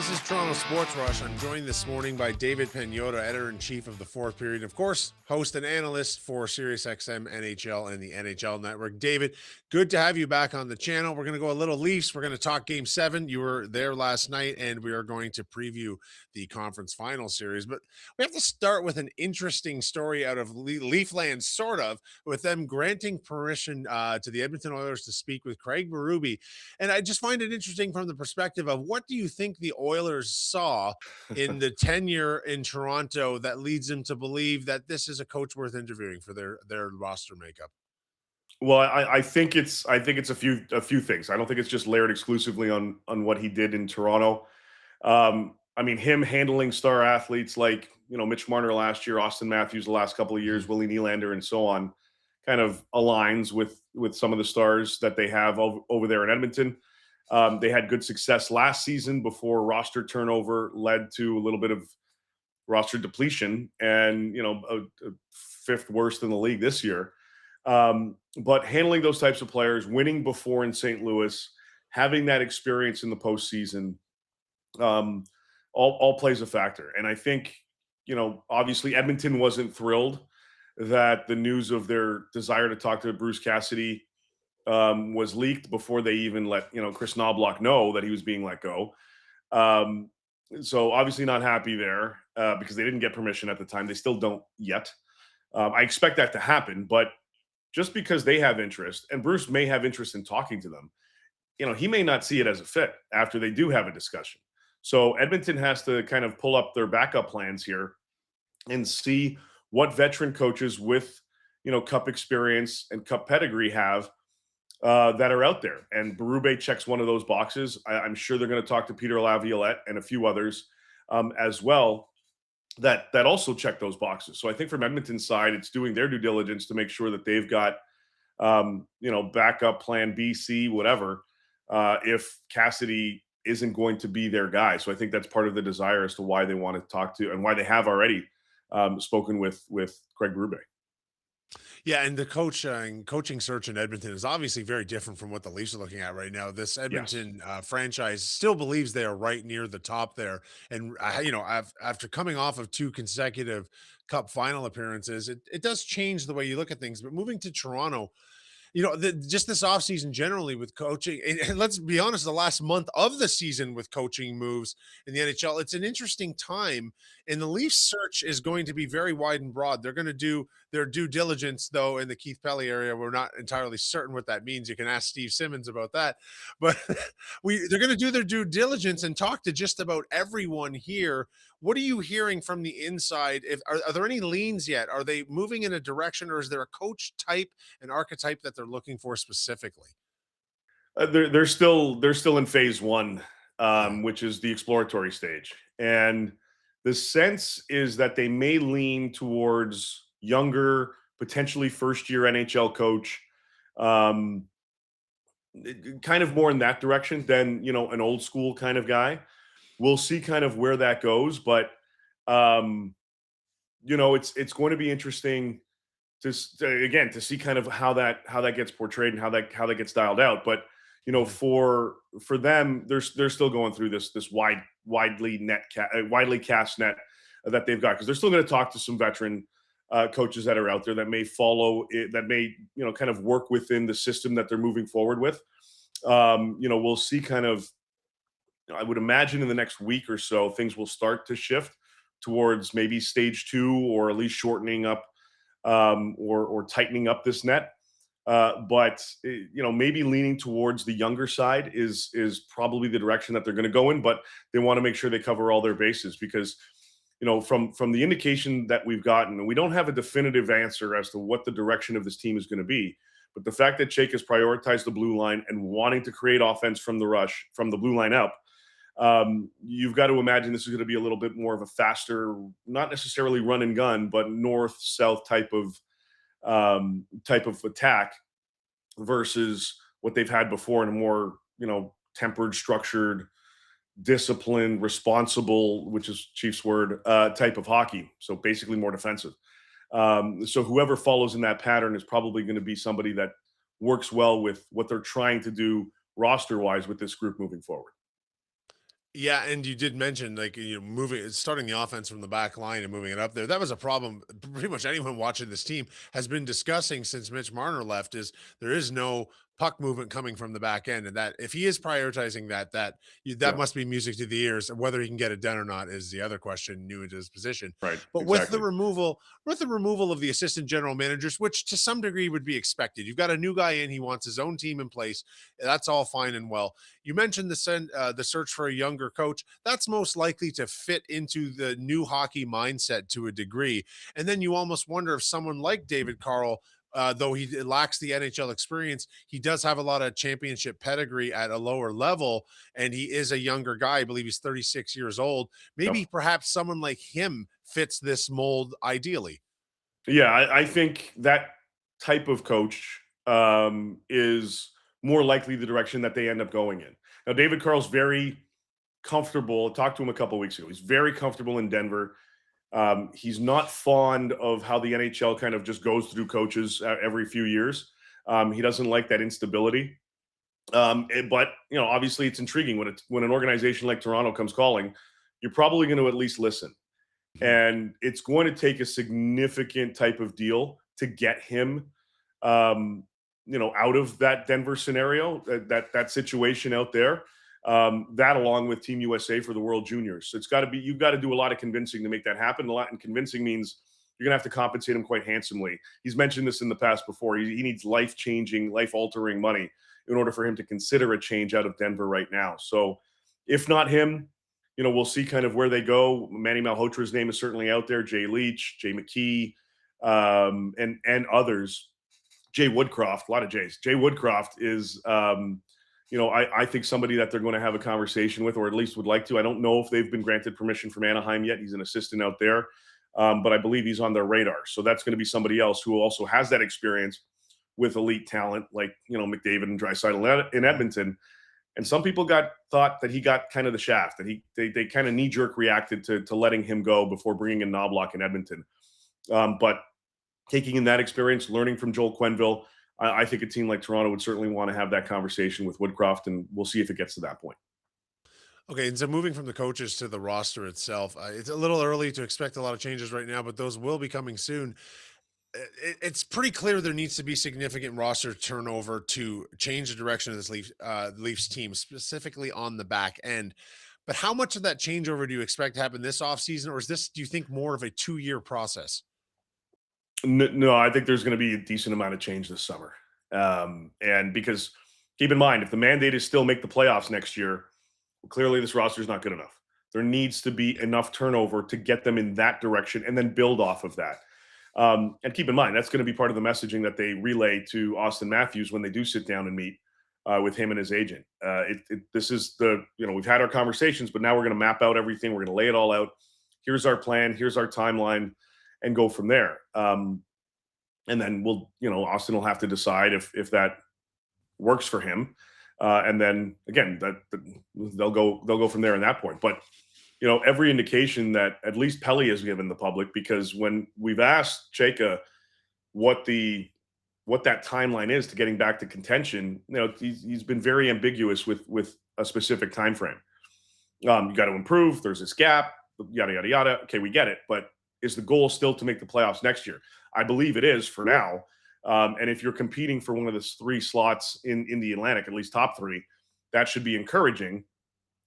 This is Toronto Sports Rush. I'm joined this morning by David Pagnotta, editor-in-chief of the Fourth Period, and of course, host and analyst for SiriusXM NHL and the NHL Network. David, good to have you back on the channel. We're going to go a little Leafs. We're going to talk Game 7. You were there last night, and we are going to preview the conference final series. But we have to start with an interesting story out of Leafland, sort of, with them granting permission to the Edmonton Oilers to speak with Craig Berube. And I just find it interesting from the perspective of what do you think the Oilers saw in the tenure in Toronto that leads them to believe that this is a coach worth interviewing for their roster makeup? Well, I think it's a few things. I don't think it's just layered exclusively on what he did in Toronto. I mean, him handling star athletes like Mitch Marner last year, Austin Matthews the last couple of years, Willie Nylander, and so on, kind of aligns with some of the stars that they have over there in Edmonton. They had good success last season before roster turnover led to a little bit of roster depletion, and a fifth worst in the league this year. But handling those types of players, winning before in St. Louis, having that experience in the postseason, um, all plays a factor. And I think, obviously Edmonton wasn't thrilled that the news of their desire to talk to Bruce Cassidy was leaked before they even let Chris Knobloch know that he was being let go. Um, so obviously not happy there because they didn't get permission at the time. They still don't yet. I expect that to happen, but just because they have interest and Bruce may have interest in talking to them, he may not see it as a fit after they do have a discussion. So Edmonton has to kind of pull up their backup plans here and see what veteran coaches with cup experience and cup pedigree have that are out there. And Berube checks one of those boxes. I'm sure they're going to talk to Peter Laviolette and a few others as well that also check those boxes. So I think from Edmonton's side, it's doing their due diligence to make sure that they've got backup plan B, C, whatever, if Cassidy isn't going to be their guy. So I think that's part of the desire as to why they want to talk to and why they have already spoken with Craig Berube. Yeah, and the coaching search in Edmonton is obviously very different from what the Leafs are looking at right now. This Yes. Edmonton franchise still believes they are right near the top there, and after coming off of two consecutive Cup final appearances, it does change the way you look at things. But moving to Toronto, just this offseason generally with coaching, and let's be honest, the last month of the season with coaching moves in the NHL, it's an interesting time. And the Leafs search is going to be very wide and broad. They're going to do their due diligence, though, in the Keith Pelly area. We're not entirely certain what that means. You can ask Steve Simmons about that. But they're going to do their due diligence and talk to just about everyone here. What are you hearing from the inside? Are there any leans yet? Are they moving in a direction, or is there a coach type, an archetype that they're looking for specifically? They're still in phase one, Yeah. which is the exploratory stage, and the sense is that they may lean towards younger, potentially first year NHL coach, um, kind of more in that direction than an old school kind of guy. We'll see kind of where that goes, but um, it's going to be interesting again to see kind of how that gets portrayed and how that gets dialed out. But Mhm. for them, they're still going through this widely cast net that they've got, because they're still going to talk to some veteran coaches that are out there that may follow it, that may kind of work within the system that they're moving forward with. We'll see kind of, I would imagine in the next week or so, things will start to shift towards maybe stage two, or at least shortening up or tightening up this net. But maybe leaning towards the younger side is probably the direction that they're going to go in. But they want to make sure they cover all their bases, because from the indication that we've gotten, and we don't have a definitive answer as to what the direction of this team is going to be. But the fact that Jake has prioritized the blue line and wanting to create offense from the rush, from the blue line up, you've got to imagine this is going to be a little bit more of a faster, not necessarily run and gun, but north south type of attack versus what they've had before in a more tempered, structured, disciplined, responsible, which is Chiefs word, type of hockey. So basically more defensive. So whoever follows in that pattern is probably going to be somebody that works well with what they're trying to do roster wise with this group moving forward. Yeah, and you did mention like moving starting the offense from the back line and moving it up there. That was a problem pretty much anyone watching this team has been discussing since Mitch Marner left is there is no puck movement coming from the back end, and that if he is prioritizing that that Yeah, must be music to the ears. And whether he can get it done or not is the other question, new into his position. right, But exactly. with the removal of the assistant general managers, which to some degree would be expected, you've got a new guy in, he wants his own team in place. That's all fine and well. You mentioned the search for a younger coach. That's most likely to fit into the new hockey mindset to a degree. And then you almost wonder if someone like David Carl, though he lacks the NHL experience, he does have a lot of championship pedigree at a lower level, and he is a younger guy. I believe he's 36 years old. Maybe Yep. perhaps someone like him fits this mold ideally. Yeah, I think that type of coach is more likely the direction that they end up going in. Now, David Carl's very comfortable. I talked to him a couple of weeks ago. He's very comfortable in Denver. He's not fond of how the NHL kind of just goes through coaches every few years. He doesn't like that instability. But obviously, it's intriguing when an organization like Toronto comes calling. You're probably going to at least listen, Mhm. and it's going to take a significant type of deal to get him, um, out of that Denver scenario, that situation out there. That along with Team USA for the World Juniors, so it's got to be you've got to do a lot of convincing to make that happen. A lot, and convincing means you're gonna have to compensate him quite handsomely. He's mentioned this in the past before. He needs life changing, life altering money in order for him to consider a change out of Denver right now. So, if not him, we'll see kind of where they go. Manny Malhotra's name is certainly out there. Jay Leach, Jay McKee, and others. Jay Woodcroft, a lot of Jays. Jay Woodcroft is, I think somebody that they're going to have a conversation with, or at least would like to. I don't know if they've been granted permission from Anaheim yet. He's an assistant out there, but I believe he's on their radar. So that's going to be somebody else who also has that experience with elite talent, like McDavid and Draisaitl in Edmonton. And some people thought that he got kind of the shaft, that they kind of knee jerk reacted to letting him go before bringing in Knobloch in Edmonton. But taking in that experience, learning from Joel Quenneville, I think a team like Toronto would certainly want to have that conversation with Woodcroft, and we'll see if it gets to that point. Okay, and so moving from the coaches to the roster itself, it's a little early to expect a lot of changes right now, but those will be coming soon. It's pretty clear there needs to be significant roster turnover to change the direction of this Leafs team, specifically on the back end. But how much of that changeover do you expect to happen this offseason, or is this, do you think, more of a 2 year process? No, I think there's going to be a decent amount of change this summer. And because keep in mind, if the mandate is still make the playoffs next year, well, clearly this roster is not good enough. There needs to be enough turnover to get them in that direction and then build off of that. And keep in mind, that's going to be part of the messaging that they relay to Austin Matthews when they do sit down and meet with him and his agent. This is we've had our conversations, but now we're going to map out everything. We're going to lay it all out. Here's our plan. Here's our timeline, and go from there. And then Austin will have to decide if that works for him. And then again, they'll go from there in that point. But every indication that at least Pelly has given the public, because when we've asked Chayka what that timeline is to getting back to contention, he's been very ambiguous with a specific time frame. You got to improve. There's this gap. Yada yada yada. Okay, we get it. But is the goal still to make the playoffs next year? I believe it is for now. And if you're competing for one of the three slots in the Atlantic, at least top three, that should be encouraging.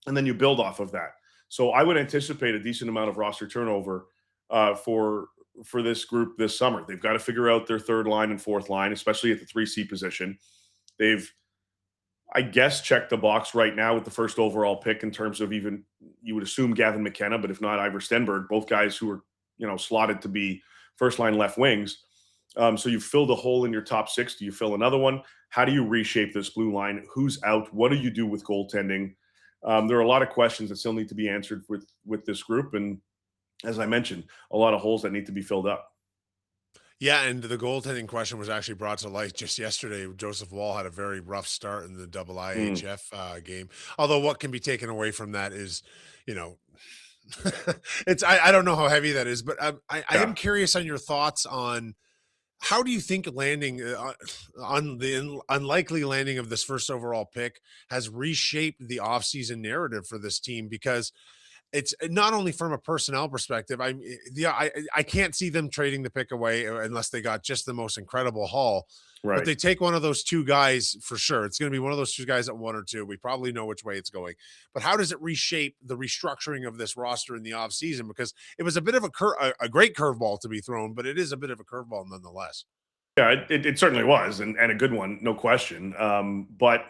And then you build off of that. So I would anticipate a decent amount of roster turnover for this group this summer. They've got to figure out their third line and fourth line, especially at the 3C position. They've, I guess, checked the box right now with the first overall pick in terms of, even you would assume, Gavin McKenna, but if not, Ivor Stenberg, both guys who are slotted to be first line left wings. So you've filled a hole in your top six. Do you fill another one? How do you reshape this blue line? Who's out? What do you do with goaltending? There are a lot of questions that still need to be answered with this group, and as I mentioned, a lot of holes that need to be filled up. Yeah, and the goaltending question was actually brought to light just yesterday. Joseph Wall had a very rough start in the double Mm, IHF game. Although what can be taken away from that is, you know, I don't know how heavy that is, but I am yeah. curious on your thoughts on How do you think landing on the unlikely landing of this first overall pick has reshaped the offseason narrative for this team? Because it's not only from a personnel perspective. I can't see them trading the pick away unless they got just the most incredible haul. But Right. they take one of those two guys for sure. It's going to be one of those two guys at one or two. We probably know which way it's going. But how does it reshape the restructuring of this roster in the offseason? Because it was a bit of a great curveball to be thrown, but it is a bit of a curveball nonetheless. Yeah, it certainly was, and a good one, no question. But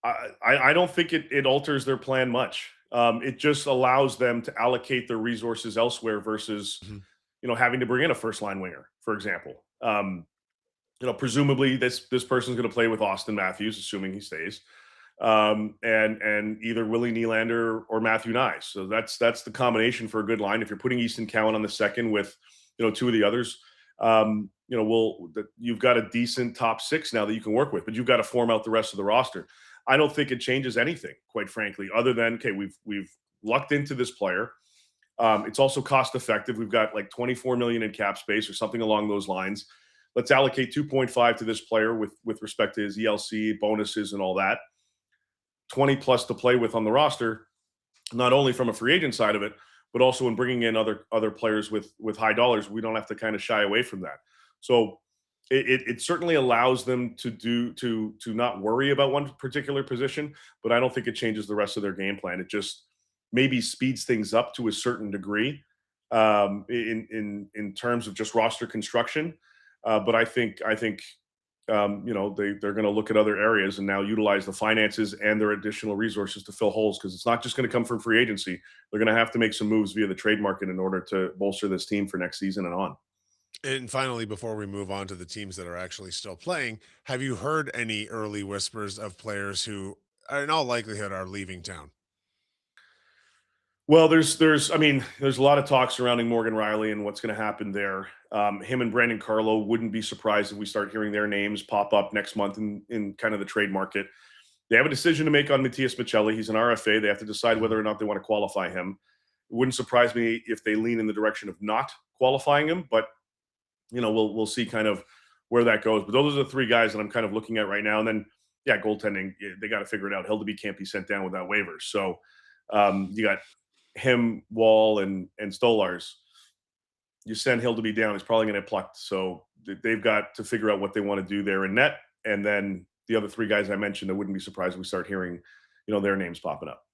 I don't think it alters their plan much. It just allows them to allocate their resources elsewhere versus Mhm. having to bring in a first line winger, for example. Presumably this person's going to play with Austin Matthews, assuming he stays, and either Willie Nylander or Matthew Nyes. So that's the combination for a good line. If you're putting Easton Cowan on the second with two of the others, you've got a decent top six now that you can work with, but you've got to form out the rest of the roster. I don't think it changes anything, quite frankly, other than okay, we've lucked into this player. It's also cost effective. We've got like 24 million in cap space or something along those lines. Let's allocate 2.5 to this player with respect to his ELC bonuses and all that. 20 plus to play with on the roster, not only from a free agent side of it, but also in bringing in other players with high dollars. We don't have to kind of shy away from that. So it certainly allows them to not worry about one particular position, but I don't think it changes the rest of their game plan. It just maybe speeds things up to a certain degree in terms of just roster construction. But I think they're going to look at other areas and now utilize the finances and their additional resources to fill holes, because it's not just going to come from free agency. They're going to have to make some moves via the trade market in order to bolster this team for next season and on. And finally, before we move on to the teams that are actually still playing, have you heard any early whispers of players who, in all likelihood, are leaving town? Well, there's a lot of talk surrounding Morgan Riley and what's going to happen there. Him and Brandon Carlo, wouldn't be surprised if we start hearing their names pop up next month in kind of the trade market. They have a decision to make on Matthias Michelli. He's an RFA. They have to decide Mhm. whether or not they want to qualify him. It wouldn't surprise me if they lean in the direction of not qualifying him, but we'll see kind of where that goes. But those are the three guys that I'm kind of looking at right now. And then yeah, goaltending, they got to figure it out. Hildeby can't be sent down without waivers. So you got him, Wall, and Stolars. You send Hildeby down, he's probably going to get plucked. So they've got to figure out what they want to do there in net. And then the other three guys I mentioned, I wouldn't be surprised if we start hearing, their names popping up.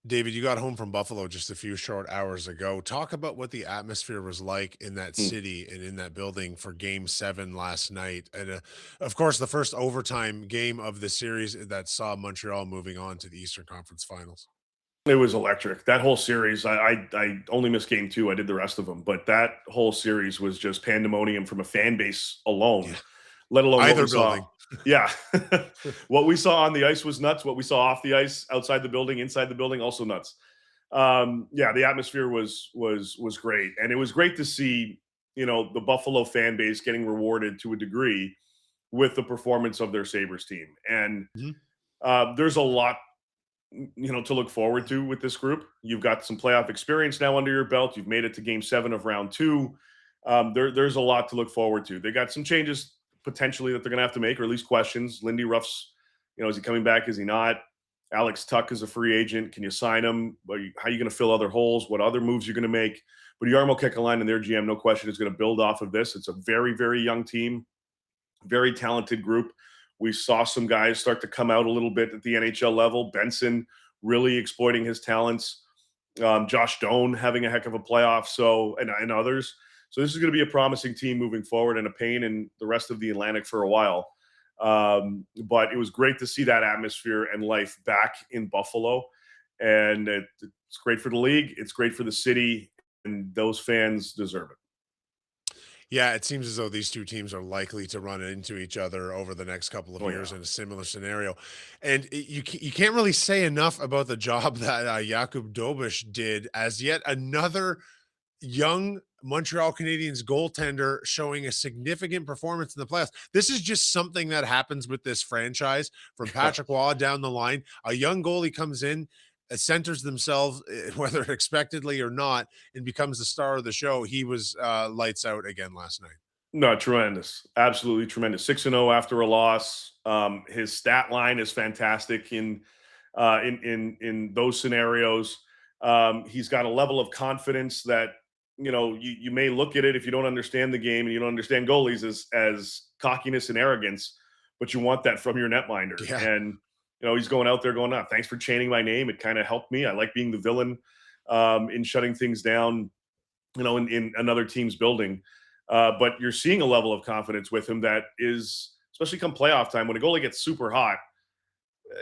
David, you got home from Buffalo just a few short hours ago. Talk about what the atmosphere was like in that Hmm. city and in that building for Game 7 last night. And of course, the first overtime game of the series that saw Montreal moving on to the Eastern Conference Finals. It was electric. That whole series, I only missed game two. I did the rest of them, but that whole series was just pandemonium from a fan base Yeah. alone, let alone what we Either saw. building. Yeah. What we saw on the ice was nuts. What we saw off the ice, outside the building, inside the building, also nuts. Yeah, the atmosphere was great. And it was great to see, the Buffalo fan base getting rewarded to a degree with the performance of their Sabres team. And Mhm. there's a lot to look forward to with this group. You've got some playoff experience now under your belt. You've made it to game 7 of round 2. There's a lot to look forward to. They got some changes potentially that they're going to have to make, or at least questions. Lindy Ruff's, is he coming back? Is he not? Alex Tuck is a free agent. Can you sign him? How are you going to fill other holes? What other moves you're going to make? But Yarmo Kekalainen and their GM, no question, is going to build off of this. It's a very, very young team, very talented group. We saw some guys start to come out a little bit at the NHL level. Benson really exploiting his talents. Josh Doan having a heck of a playoff. So and others. So this is going to be a promising team moving forward, and a pain in the rest of the Atlantic for a while. But it was great to see that atmosphere and life back in Buffalo, and it's great for the league. It's great for the city, and those fans deserve it. Yeah, it seems as though these two teams are likely to run into each other over the next couple of Oh years yeah. in a similar scenario. And you can't really say enough about the job that Jakub Dobish did as yet another young Montreal Canadiens goaltender showing a significant performance in the playoffs. This is just something that happens with this franchise from Patrick Waugh down the line. A young goalie comes in, centers themselves, whether expectedly or not, and becomes the star of the show. He was lights out again last night. No, tremendous. Absolutely tremendous. 6-0 after a loss. His stat line is fantastic in those scenarios. He's got a level of confidence that you may look at it if you don't understand the game and you don't understand goalies as cockiness and arrogance, but you want that from your netminder. Yeah. And he's going out there going, "Ah, thanks for chaining my name. It kind of helped me. I like being the villain in shutting things down, in another team's building." But you're seeing a level of confidence with him that is, especially come playoff time, when a goalie gets super hot,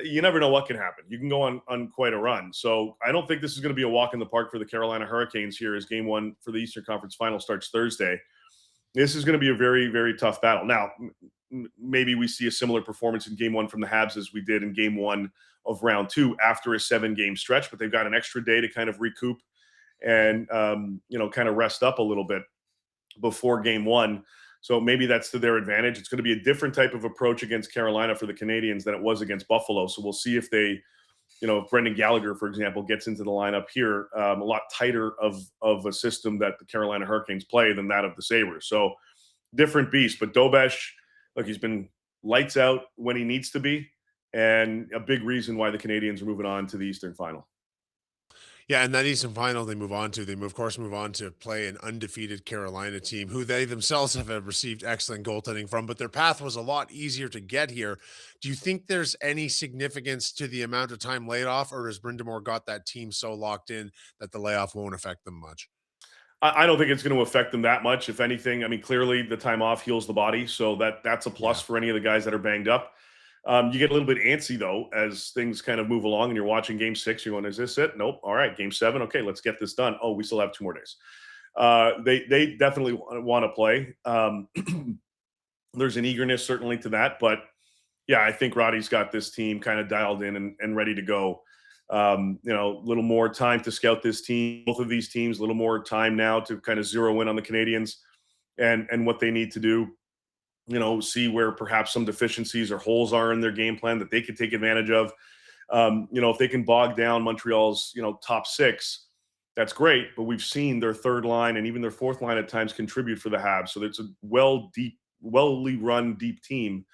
you never know what can happen. You can go on quite a run. So I don't think this is going to be a walk in the park for the Carolina Hurricanes here as game one for the Eastern Conference Final starts Thursday. This is going to be a very, very tough battle. Now, maybe we see a similar performance in game one from the Habs as we did in game one of round two after a 7-game stretch, but they've got an extra day to kind of recoup and, kind of rest up a little bit before game one. So maybe that's to their advantage. It's going to be a different type of approach against Carolina for the Canadiens than it was against Buffalo. So we'll see if they, if Brendan Gallagher, for example, gets into the lineup here, a lot tighter of a system that the Carolina Hurricanes play than that of the Sabres. So different beast. But Dobesh, look, he's been lights out when he needs to be, and a big reason why the Canadiens are moving on to the Eastern Final. Yeah, and that Eastern Final they move on to, of course, move on to play an undefeated Carolina team who they themselves have received excellent goaltending from, but their path was a lot easier to get here. Do you think there's any significance to the amount of time laid off, or has Brindamore got that team so locked in that the layoff won't affect them much? I don't think it's going to affect them that much. If anything, I mean, clearly the time off heals the body, so that's a plus Yeah. for any of the guys that are banged up. You get a little bit antsy though as things kind of move along, and you're watching Game 6. You're going, "Is this it? Nope. All right, Game 7. Okay, let's get this done. Oh, we still have 2 more days." They definitely want to play. There's an eagerness certainly to that, but yeah, I think Roddy's got this team kind of dialed in and ready to go. A little more time to scout this team, both of these teams, a little more time now to kind of zero in on the Canadians and what they need to do. See where perhaps some deficiencies or holes are in their game plan that they could take advantage of. If they can bog down Montreal's, top six, that's great. But we've seen their third line and even their fourth line at times contribute for the Habs. So it's a wellly run deep team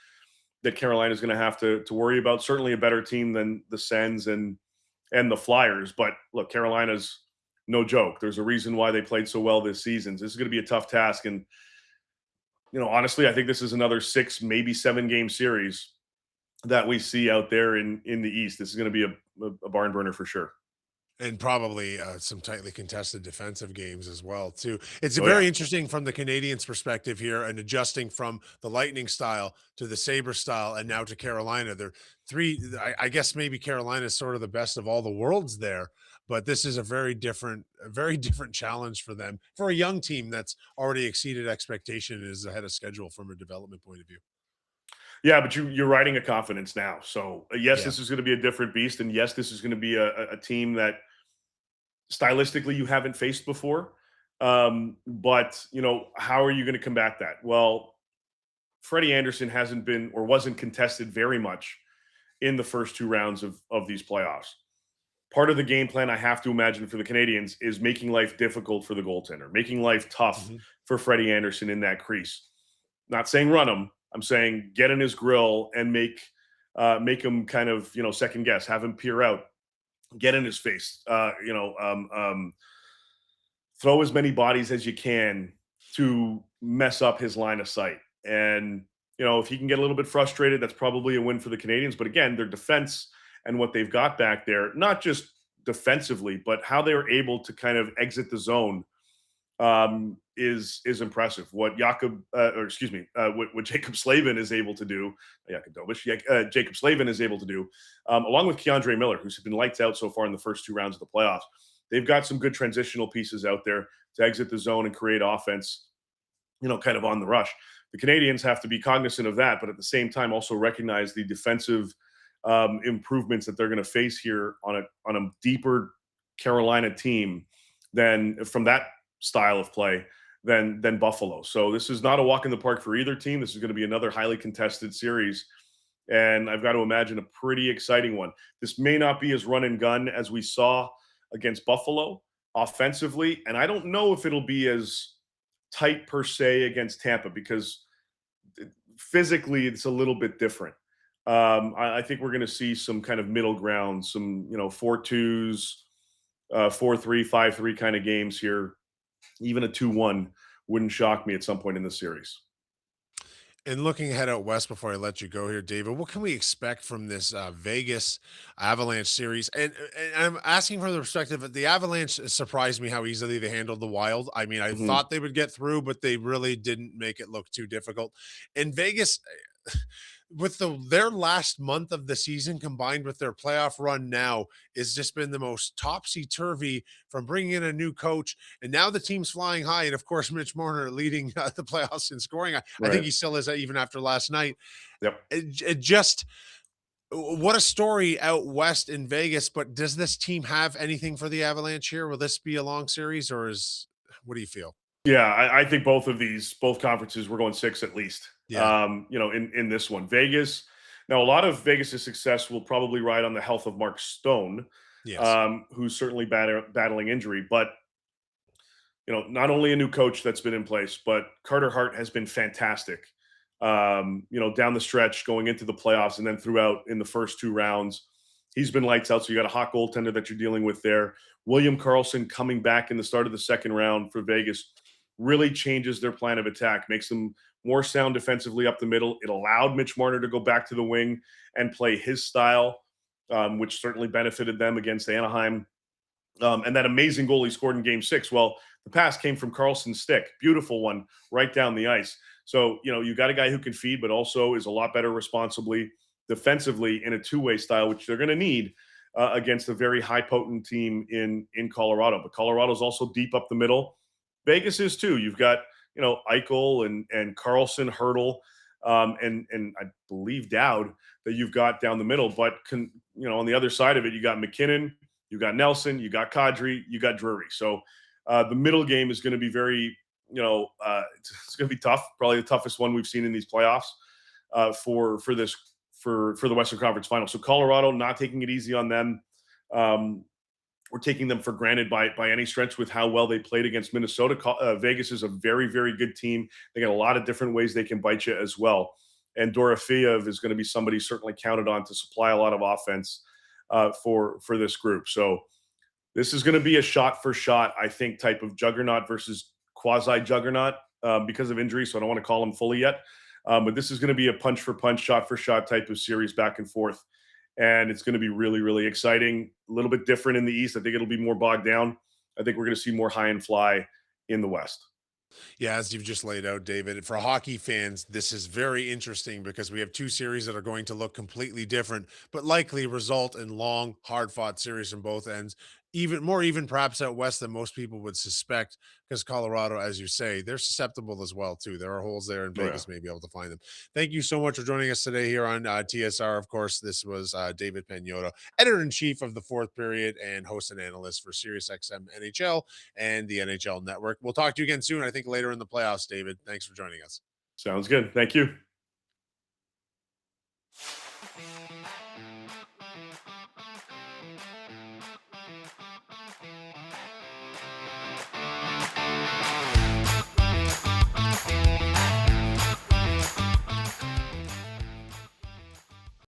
that Carolina is going to have to worry about. Certainly a better team than the Sens and the Flyers. But look, Carolina's no joke. There's a reason why they played so well this season. This is going to be a tough task. And, honestly, I think this is another 6, maybe 7-game series that we see out there in the East. This is going to be a barn burner for sure. And probably some tightly contested defensive games as well, too. It's Oh, yeah. very interesting from the Canadians' perspective here, and adjusting from the Lightning style to the Sabre style, and now to Carolina. They're three. I guess maybe Carolina is sort of the best of all the worlds there, but this is a very different challenge for them, for a young team that's already exceeded expectation and is ahead of schedule from a development point of view. Yeah, but you're riding a confidence now. So, yes, Yeah. this is going to be a different beast. And yes, this is going to be a team that stylistically you haven't faced before. But, how are you going to combat that? Well, Freddie Anderson hasn't been or wasn't contested very much in the first 2 rounds of these playoffs. Part of the game plan I have to imagine for the Canadians is making life difficult for the goaltender, making life tough Mhm. for Freddie Anderson in that crease. Not saying run him. I'm saying get in his grill and make him kind of second guess, have him peer out, get in his face, throw as many bodies as you can to mess up his line of sight. And, if he can get a little bit frustrated, that's probably a win for the Canadians. But again, their defense and what they've got back there, not just defensively, but how they were able to kind of exit the zone is impressive. What what Jacob Slavin is able to do, Jacob Slavin is able to do, along with Keandre Miller, who's been lights out so far in the first 2 rounds of the playoffs. They've got some good transitional pieces out there to exit the zone and create offense, kind of on the rush. The Canadians have to be cognizant of that, but at the same time also recognize the defensive improvements that they're going to face here on a deeper Carolina team than from that style of play than Buffalo. So this is not a walk in the park for either team. This is going to be another highly contested series, and I've got to imagine a pretty exciting one. This may not be as run and gun as we saw against Buffalo offensively, and I don't know if it'll be as tight per se against Tampa because physically it's a little bit different. I think we're going to see some kind of middle ground, some 4-2s, 4-3, 5-3 kind of games here. Even a 2-1 wouldn't shock me at some point in the series. And looking ahead out west before I let you go here, David, what can we expect from this Vegas Avalanche series? And I'm asking from the perspective of the Avalanche surprised me how easily they handled the Wild. I mean, I Mhm. thought they would get through, but they really didn't make it look too difficult. In Vegas, with their last month of the season combined with their playoff run now, it's just been the most topsy turvy from bringing in a new coach, and now the team's flying high. And of course, Mitch Marner leading the playoffs in scoring. I think Right. he still is even after last night. Yep. It just what a story out west in Vegas. But does this team have anything for the Avalanche here? Will this be a long series, or is what do you feel? Yeah, I think both conferences, we're going six at least. Yeah. In this one, Vegas. Now, a lot of Vegas's success will probably ride on the health of Mark Stone, Yes. who's certainly battling injury. But not only a new coach that's been in place, but Carter Hart has been fantastic. Down the stretch, going into the playoffs, and then throughout in the first two rounds, he's been lights out. So you got a hot goaltender that you're dealing with there. William Karlsson coming back in the start of the second round for Vegas really changes their plan of attack, makes them more sound defensively up the middle. It allowed Mitch Marner to go back to the wing and play his style, which certainly benefited them against Anaheim. And that amazing goal he scored in game six. Well, the pass came from Carlson's stick. Beautiful one right down the ice. So, you got a guy who can feed, but also is a lot better responsibly defensively in a two-way style, which they're going to need against a very high potent team in Colorado. But Colorado's also deep up the middle. Vegas is too. You've got, Eichel and Carlson, Hurdle, and I believe Dowd that you've got down the middle. But on the other side of it, you got McKinnon, you got Nelson, you got Kadri, you got Drury. So the middle game is going to be very, it's going to be tough. Probably the toughest one we've seen in these playoffs for this for the Western Conference Final. So Colorado not taking it easy on them. We're taking them for granted by any stretch with how well they played against Minnesota. Vegas is a very, very good team. They got a lot of different ways they can bite you as well. And Dorofeev is going to be somebody certainly counted on to supply a lot of offense for this group. So this is going to be a shot for shot, I think, type of juggernaut versus quasi juggernaut because of injury. So I don't want to call them fully yet. But this is going to be a punch for punch, shot for shot type of series back and forth. And it's going to be really, really exciting. A little bit different in the East. I think it'll be more bogged down. I think we're going to see more high and fly in the West. Yeah, as you've just laid out, David, for hockey fans, this is very interesting because we have two series that are going to look completely different, but likely result in long, hard fought series from both ends. Even more, even perhaps out west than most people would suspect, because Colorado, as you say, they're susceptible as well too. There are holes there, and Oh, yeah. Vegas may be able to find them. Thank you so much for joining us today here on TSR. Of course, this was David Pagnotta, editor in chief of the Fourth Period and host and analyst for SiriusXM NHL and the NHL Network. We'll talk to you again soon. I think later in the playoffs, David. Thanks for joining us. Sounds good. Thank you.